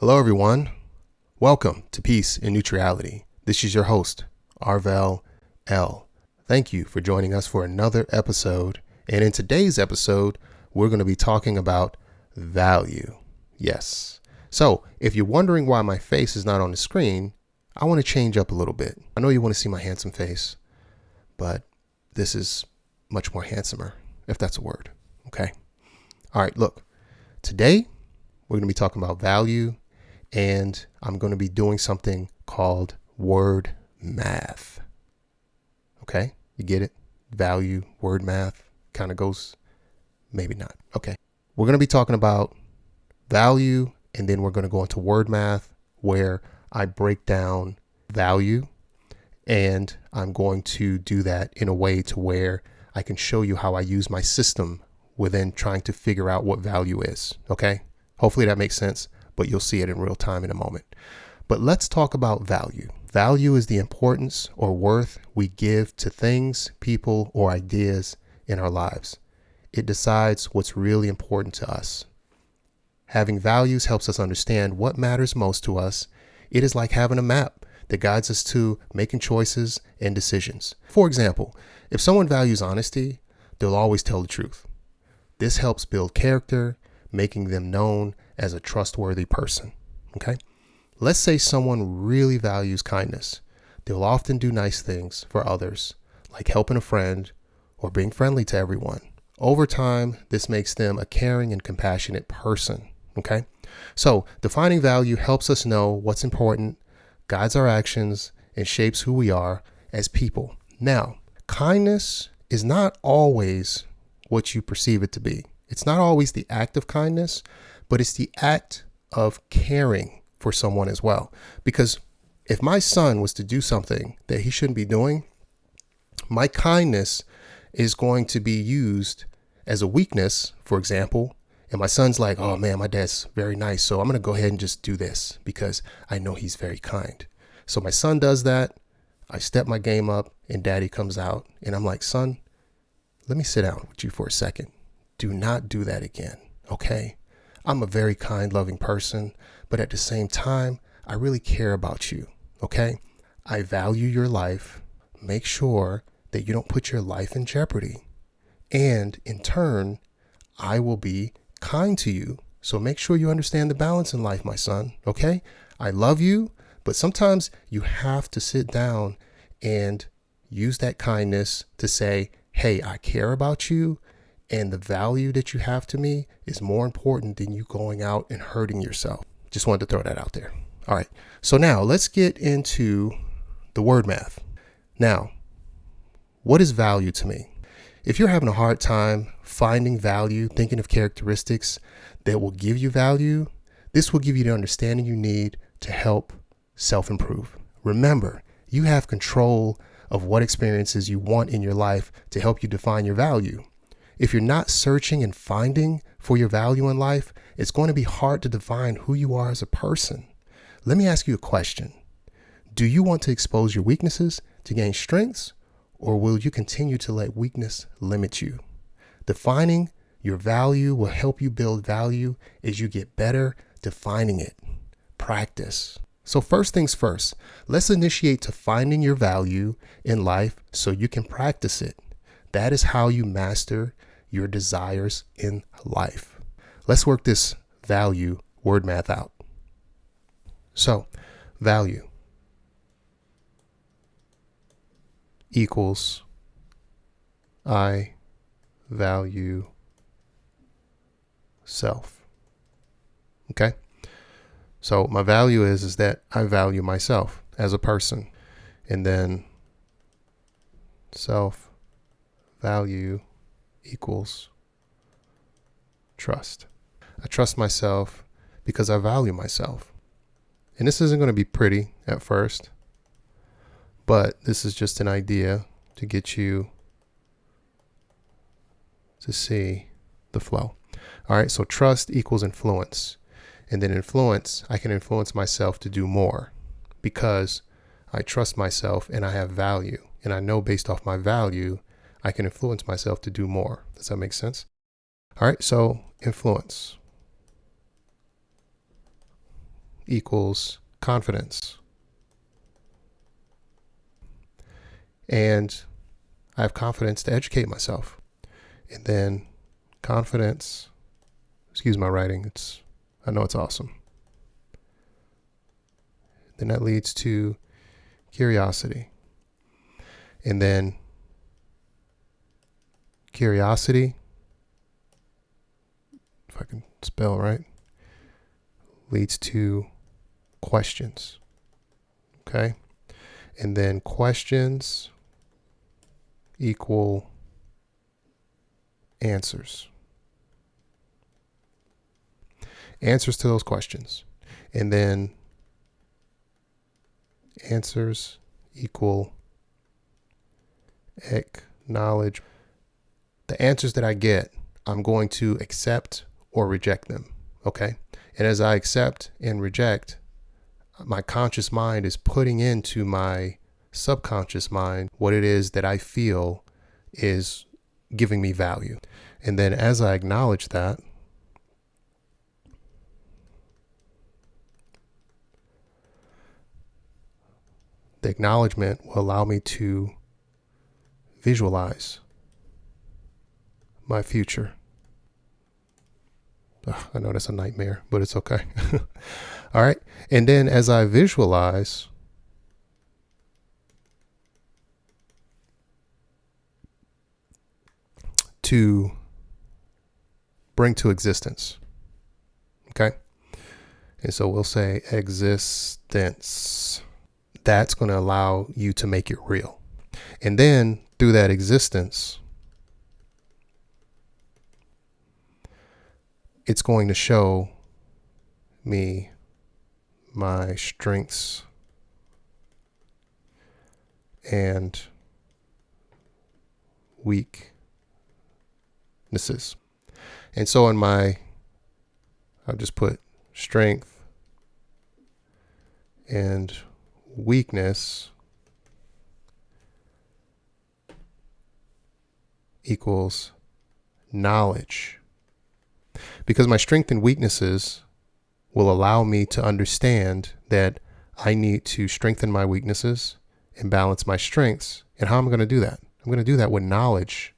Hello, everyone. Welcome to Peace and Neutrality. This is your host, Arvelle L. Thank you for joining us for another episode. And in today's episode, we're going to be talking about value. Yes. So if you're wondering why my face is not on the screen, I want to change up a little bit. I know you want to see my handsome face, but this is much more handsomer, if that's a word. Okay. All right. Look, today we're going to be talking about value, and I'm going to be doing something called word math. Okay. You get it? Value, word math kind of goes, maybe not. Okay. We're going to be talking about value, and then we're going to go into word math where I break down value, and I'm going to do that in a way to where I can show you how I use my system within trying to figure out what value is. Okay. Hopefully that makes sense, but you'll see it in real time in a moment. But let's talk about value. Value is the importance or worth we give to things, people, or ideas in our lives. It decides what's really important to us. Having values helps us understand what matters most to us. It is like having a map that guides us to making choices and decisions. For example, if someone values honesty, they'll always tell the truth. This helps build character, making them known as a trustworthy person. Okay? Let's say someone really values kindness. They'll often do nice things for others, like helping a friend or being friendly to everyone. Over time, this makes them a caring and compassionate person. Okay? So defining value helps us know what's important, guides our actions, and shapes who we are as people. Now, kindness is not always what you perceive it to be. It's not always the act of kindness, but it's the act of caring for someone as well. Because if my son was to do something that he shouldn't be doing, my kindness is going to be used as a weakness, for example. And my son's like, oh man, my dad's very nice, so I'm going to go ahead and just do this because I know he's very kind. So my son does that. I step my game up and daddy comes out and I'm like, son, let me sit down with you for a second. Do not do that again. Okay. I'm a very kind, loving person, but at the same time, I really care about you. Okay. I value your life. Make sure that you don't put your life in jeopardy. And in turn, I will be kind to you. So make sure you understand the balance in life, my son. Okay. I love you, but sometimes you have to sit down and use that kindness to say, hey, I care about you. And the value that you have to me is more important than you going out and hurting yourself. Just wanted to throw that out there. All right. So now let's get into the word math. Now, what is value to me? If you're having a hard time finding value, thinking of characteristics that will give you value, this will give you the understanding you need to help self-improve. Remember, you have control of what experiences you want in your life to help you define your value. If you're not searching and finding for your value in life, it's going to be hard to define who you are as a person. Let me ask you a question. Do you want to expose your weaknesses to gain strengths, or will you continue to let weakness limit you? Defining your value will help you build value as you get better defining it. Practice. So first things first, let's initiate to finding your value in life so you can practice it. That is how you master your desires in life. Let's work this value word math out. So value equals I value self. Okay. So my value is that I value myself as a person, and then self value equals trust. I trust myself because I value myself. And this isn't going to be pretty at first, but this is just an idea to get you to see the flow. All right. So trust equals influence. And then influence, I can influence myself to do more because I trust myself and I have value. And I know based off my value, I can influence myself to do more. Does that make sense? All right. So influence equals confidence. And I have confidence to educate myself. And then confidence, excuse my writing, I know it's awesome. Then that leads to curiosity. And then curiosity, if I can spell right, leads to questions. Okay? And then questions equal answers. Answers to those questions. And then answers equal acknowledge. The answers that I get, I'm going to accept or reject them. Okay? And as I accept and reject, my conscious mind is putting into my subconscious mind what it is that I feel is giving me value. And then as I acknowledge that, the acknowledgement will allow me to visualize my future. I know that's a nightmare, but it's okay. All right. And then as I visualize, to bring to existence. Okay. And so we'll say existence. That's going to allow you to make it real. And then through that existence, it's going to show me my strengths and weaknesses. And so I'll just put strength and weakness equals knowledge. Because my strength and weaknesses will allow me to understand that I need to strengthen my weaknesses and balance my strengths. And how am I going to do that? I'm going to do that with knowledge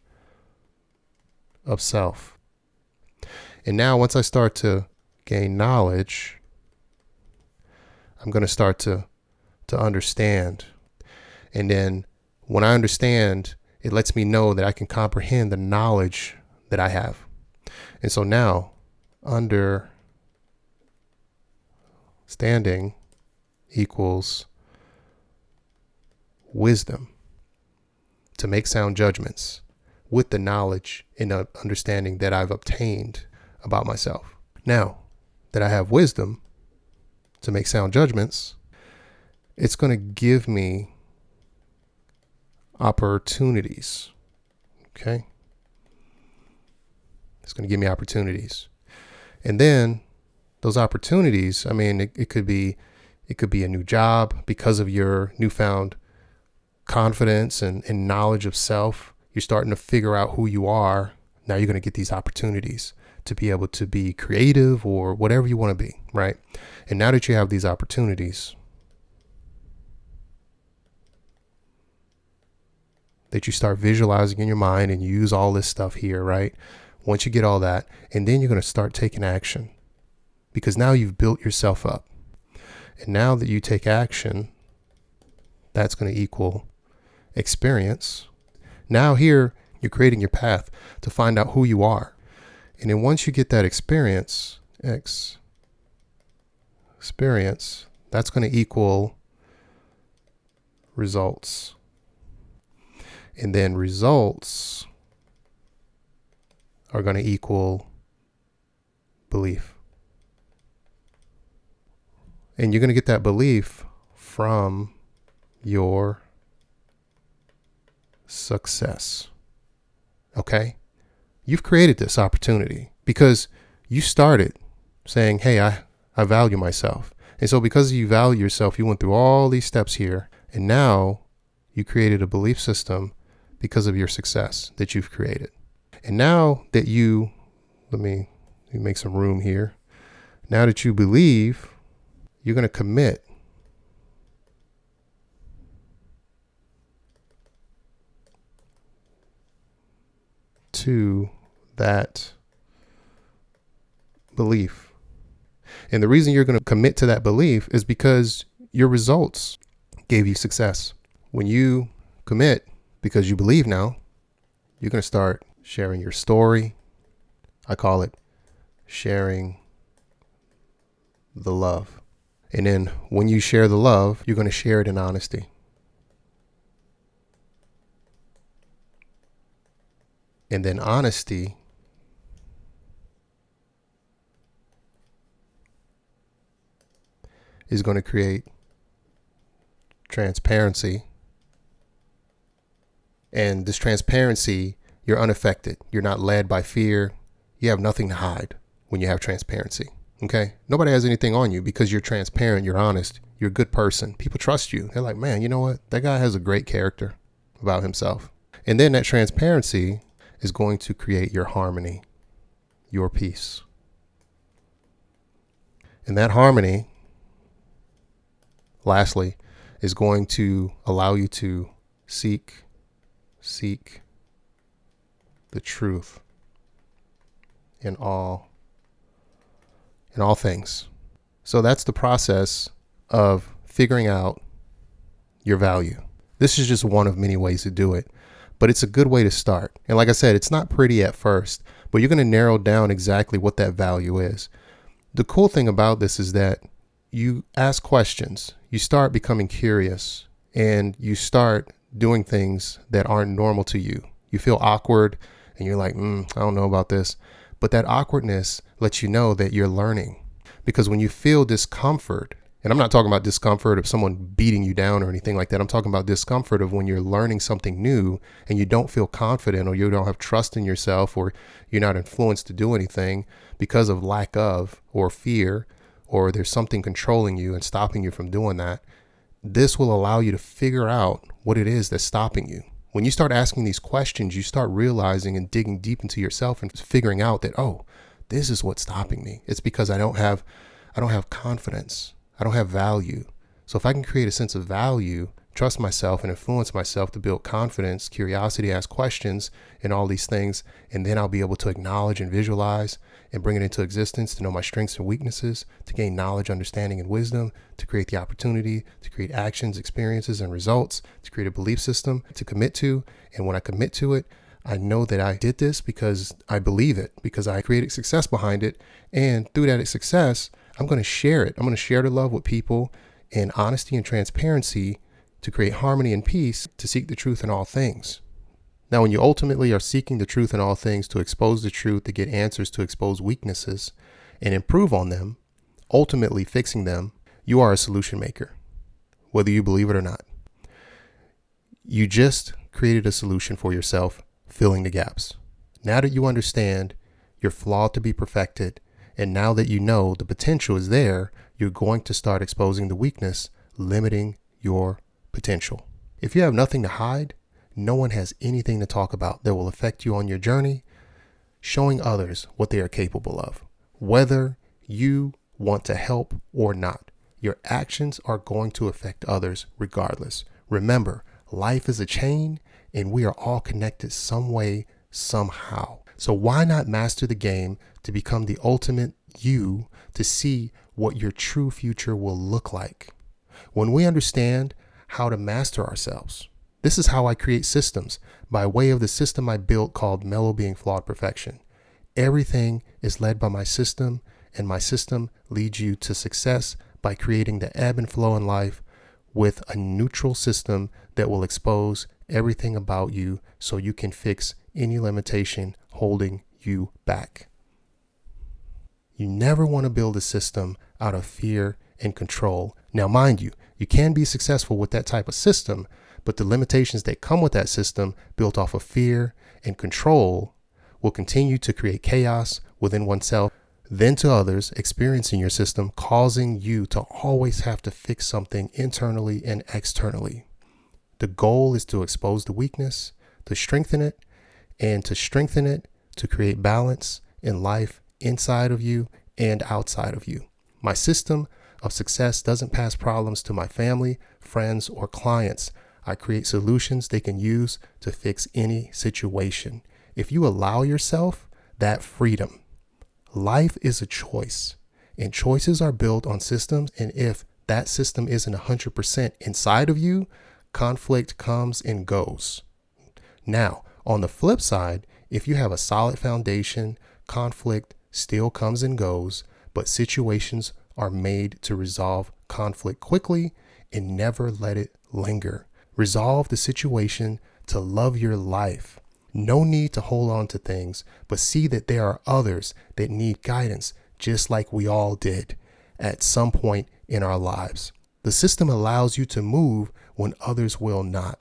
of self. And now once I start to gain knowledge, I'm going to start to understand. And then when I understand, it lets me know that I can comprehend the knowledge that I have. And so now, understanding equals wisdom to make sound judgments with the knowledge and understanding that I've obtained about myself. Now that I have wisdom to make sound judgments, it's going to give me opportunities. Okay? It's going to give me opportunities. And then those opportunities, I mean, it could be a new job because of your newfound confidence and knowledge of self. You're starting to figure out who you are. Now you're going to get these opportunities to be able to be creative or whatever you want to be, right? And now that you have these opportunities, that you start visualizing in your mind and you use all this stuff here, right? Once you get all that, and then you're going to start taking action because now you've built yourself up. And now that you take action, that's going to equal experience. Now here, you're creating your path to find out who you are. And then once you get that experience, that's going to equal results. And then results are going to equal belief. And you're going to get that belief from your success. Okay? You've created this opportunity because you started saying, hey, I value myself. And so because you value yourself, you went through all these steps here. And now you created a belief system because of your success that you've created. And now that let me make some room here. Now that you believe you're going to commit to that belief. And the reason you're going to commit to that belief is because your results gave you success. When you commit because you believe now, you're going to start sharing your story. I call it sharing the love. And then when you share the love, you're going to share it in honesty. And then honesty is going to create transparency. And this transparency, you're unaffected. You're not led by fear. You have nothing to hide when you have transparency. Okay? Nobody has anything on you because you're transparent, you're honest, you're a good person. People trust you. They're like, man, you know what? That guy has a great character about himself. And then that transparency is going to create your harmony, your peace. And that harmony, lastly, is going to allow you to seek the truth in all things. So that's the process of figuring out your value. This is just one of many ways to do it, but it's a good way to start. And like I said, it's not pretty at first, but you're going to narrow down exactly what that value is. The cool thing about this is that you ask questions, you start becoming curious, and you start doing things that aren't normal to you. You feel awkward and you're like, I don't know about this. But that awkwardness lets you know that you're learning. Because when you feel discomfort, and I'm not talking about discomfort of someone beating you down or anything like that. I'm talking about discomfort of when you're learning something new and you don't feel confident, or you don't have trust in yourself, or you're not influenced to do anything because of lack of or fear, or there's something controlling you and stopping you from doing that. This will allow you to figure out what it is that's stopping you. When you start asking these questions, you start realizing and digging deep into yourself and figuring out that, oh, this is what's stopping me. It's because I don't have confidence. I don't have value. So if I can create a sense of value, trust myself and influence myself to build confidence, curiosity, ask questions, and all these things, and then I'll be able to acknowledge and visualize and bring it into existence, to know my strengths and weaknesses, to gain knowledge, understanding, and wisdom, to create the opportunity, to create actions, experiences, and results, to create a belief system to commit to. And when I commit to it, I know that I did this because I believe it, because I created success behind it. And through that success, I'm going to share it. I'm going to share the love with people in honesty and transparency, to create harmony and peace, to seek the truth in all things. Now, when you ultimately are seeking the truth in all things, to expose the truth, to get answers, to expose weaknesses and improve on them, ultimately fixing them, you are a solution maker, whether you believe it or not. You just created a solution for yourself, filling the gaps. Now that you understand you're flawed to be perfected, and now that you know the potential is there, you're going to start exposing the weakness, limiting your potential. If you have nothing to hide, no one has anything to talk about that will affect you on your journey, showing others what they are capable of. Whether you want to help or not, your actions are going to affect others regardless. Remember, life is a chain and we are all connected some way, somehow. So why not master the game to become the ultimate you, to see what your true future will look like? When we understand how to master ourselves, this is how I create systems, by way of the system I built called MeLoBeInG Flawed Perfection. Everything is led by my system, and my system leads you to success by creating the ebb and flow in life with a neutral system that will expose everything about you so you can fix any limitation holding you back. You never want to build a system out of fear and control. Now, mind you, you can be successful with that type of system, but the limitations that come with that system built off of fear and control will continue to create chaos within oneself, then to others experiencing your system, causing you to always have to fix something internally and externally. The goal is to expose the weakness, to strengthen it, and to strengthen it to create balance in life inside of you and outside of you. My system of success doesn't pass problems to my family, friends, or clients. I create solutions they can use to fix any situation. If you allow yourself that freedom, life is a choice, and choices are built on systems. And if that system isn't 100% inside of you, conflict comes and goes. Now, on the flip side, if you have a solid foundation, conflict still comes and goes, but situations are made to resolve conflict quickly and never let it linger. Resolve the situation to love your life. No need to hold on to things, but see that there are others that need guidance, just like we all did at some point in our lives. The system allows you to move when others will not.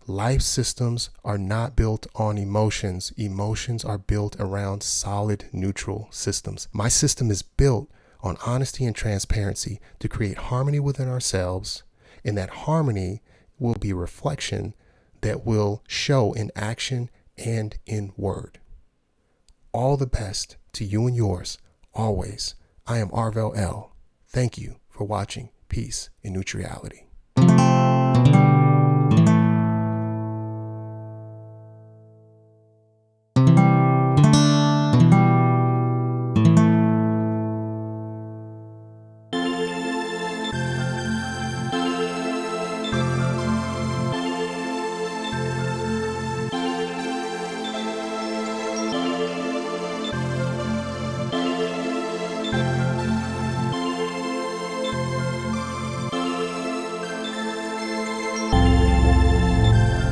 Life systems are not built on emotions. Emotions are built around solid, neutral systems. My system is built on honesty and transparency to create harmony within ourselves, and that harmony will be reflection that will show in action and in word. All the best to you and yours, always. I am Arvelle L. Thank you for watching Peace and Neutrality.